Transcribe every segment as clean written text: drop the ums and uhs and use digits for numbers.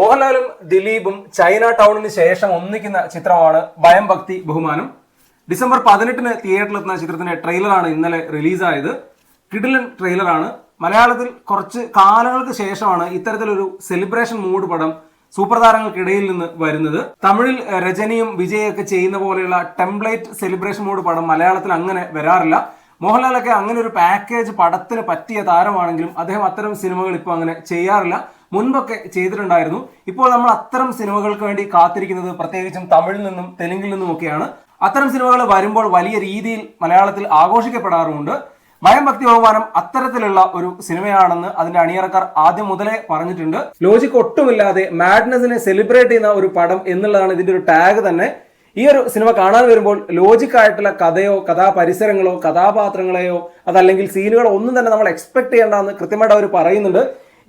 മോഹൻലാലും ദിലീപും ചൈന ടൗണിന് ശേഷം ഒന്നിക്കുന്ന ചിത്രമാണ് ഭയം ഭക്തി ബഹുമാനം. ഡിസംബർ 18-ന് തിയേറ്ററിലെത്തുന്ന ചിത്രത്തിന്റെ ട്രെയിലറാണ് ഇന്നലെ റിലീസായത്. കിടിലൻ ട്രെയിലറാണ്. മലയാളത്തിൽ കുറച്ച് കാലങ്ങൾക്ക് ശേഷമാണ് ഇത്തരത്തിലൊരു സെലിബ്രേഷൻ മൂഡ് പടം സൂപ്പർ താരങ്ങൾക്കിടയിൽ നിന്ന് വരുന്നത്. തമിഴിൽ രജനിയും വിജയൊക്കെ ചെയ്യുന്ന പോലെയുള്ള ടെംപ്ലേറ്റ് സെലിബ്രേഷൻ മൂഡ് പടം മലയാളത്തിൽ അങ്ങനെ വരാറില്ല. മോഹൻലാലൊക്കെ അങ്ങനെ ഒരു പാക്കേജ് പടത്തിന് പറ്റിയ താരമാണെങ്കിലും അദ്ദേഹം അത്തരം സിനിമകൾ ഇപ്പോൾ അങ്ങനെ ചെയ്യാറില്ല. മുൻപൊക്കെ ചെയ്തിട്ടുണ്ടായിരുന്നു. ഇപ്പോൾ നമ്മൾ അത്തരം സിനിമകൾക്ക് വേണ്ടി കാത്തിരിക്കുന്നത് പ്രത്യേകിച്ചും തമിഴിൽ നിന്നും തെലുങ്കിൽ നിന്നുമൊക്കെയാണ്. അത്തരം സിനിമകൾ വരുമ്പോൾ വലിയ രീതിയിൽ മലയാളത്തിൽ ആഘോഷിക്കപ്പെടാറുമുണ്ട്. ഭയം ഭക്തി ബഹുമാനം അത്തരത്തിലുള്ള ഒരു സിനിമയാണെന്ന് അതിന്റെ അണിയറക്കാർ ആദ്യം മുതലേ പറഞ്ഞിട്ടുണ്ട്. ലോജിക്ക് ഒട്ടുമില്ലാതെ മാഡ്നസിനെ സെലിബ്രേറ്റ് ചെയ്യുന്ന ഒരു പടം എന്നുള്ളതാണ് ഇതിന്റെ ഒരു ടാഗ് തന്നെ. ഈ ഒരു സിനിമ കാണാൻ വരുമ്പോൾ ലോജിക്കായിട്ടുള്ള കഥയോ കഥാപരിസരങ്ങളോ കഥാപാത്രങ്ങളെയോ അതല്ലെങ്കിൽ സീനുകളോ ഒന്നും തന്നെ നമ്മൾ എക്സ്പെക്ട് ചെയ്യേണ്ടെന്ന് കൃത്യമായിട്ട് അവർ പറയുന്നുണ്ട്.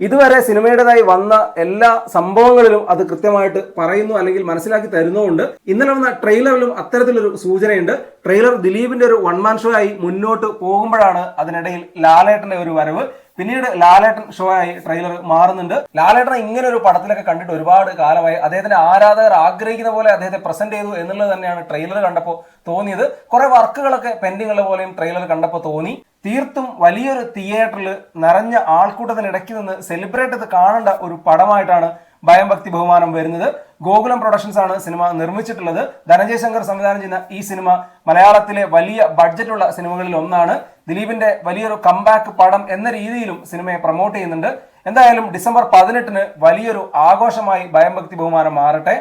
ഇതുവരെ സിനിമയുടേതായി വന്ന എല്ലാ സംഭവങ്ങളിലും അത് കൃത്യമായിട്ട് പറയുന്നു അല്ലെങ്കിൽ മനസ്സിലാക്കി തരുന്നുമുണ്ട്. ഇന്നലെ വന്ന ട്രെയിലറിലും അത്തരത്തിലൊരു സൂചനയുണ്ട്. ട്രെയിലർ ദിലീപിന്റെ ഒരു വൺ മാൻ ഷോ ആയി മുന്നോട്ട് പോകുമ്പോഴാണ് അതിനിടയിൽ ലാലേട്ടന്റെ ഒരു വരവ്. പിന്നീട് ലാലേട്ടൻ ഷോ ആയി ട്രെയിലർ മാറുന്നുണ്ട്. ലാലേട്ടനെ ഇങ്ങനെ ഒരു പടത്തിലൊക്കെ കണ്ടിട്ട് ഒരുപാട് കാലമായി. അദ്ദേഹത്തിന്റെ ആരാധകർ ആഗ്രഹിക്കുന്ന പോലെ അദ്ദേഹത്തെ പ്രസന്റ് ചെയ്തു എന്നുള്ളത് തന്നെയാണ് ട്രെയിലർ കണ്ടപ്പോൾ തോന്നിയത്. കുറെ വർക്കുകളൊക്കെ പെൻഡിങ് ഉള്ള പോലെയും ട്രെയിലർ കണ്ടപ്പോൾ തോന്നി. തീർത്തും വലിയൊരു തിയേറ്ററിൽ നിറഞ്ഞ ആൾക്കൂട്ടത്തിനിടയ്ക്ക് നിന്ന് സെലിബ്രേറ്റ് ചെയ്ത് കാണേണ്ട ഒരു പടമായിട്ടാണ് ഭയം ഭക്തി ബഹുമാനം വരുന്നത്. ഗോകുലം പ്രൊഡക്ഷൻസ് ആണ് സിനിമ നിർമ്മിച്ചിട്ടുള്ളത്. ധനഞ്ജയ് ശങ്കർ സംവിധാനം ചെയ്യുന്ന ഈ സിനിമ മലയാളത്തിലെ വലിയ ബഡ്ജറ്റുള്ള സിനിമകളിൽ ഒന്നാണ്. ദിലീപിന്റെ വലിയൊരു കംബാക്ക് പടം എന്ന രീതിയിലും സിനിമയെ പ്രൊമോട്ട് ചെയ്യുന്നുണ്ട്. എന്തായാലും ഡിസംബർ 18-ന് വലിയൊരു ആഘോഷമായി ഭയം ഭക്തി ബഹുമാനം മാറട്ടെ.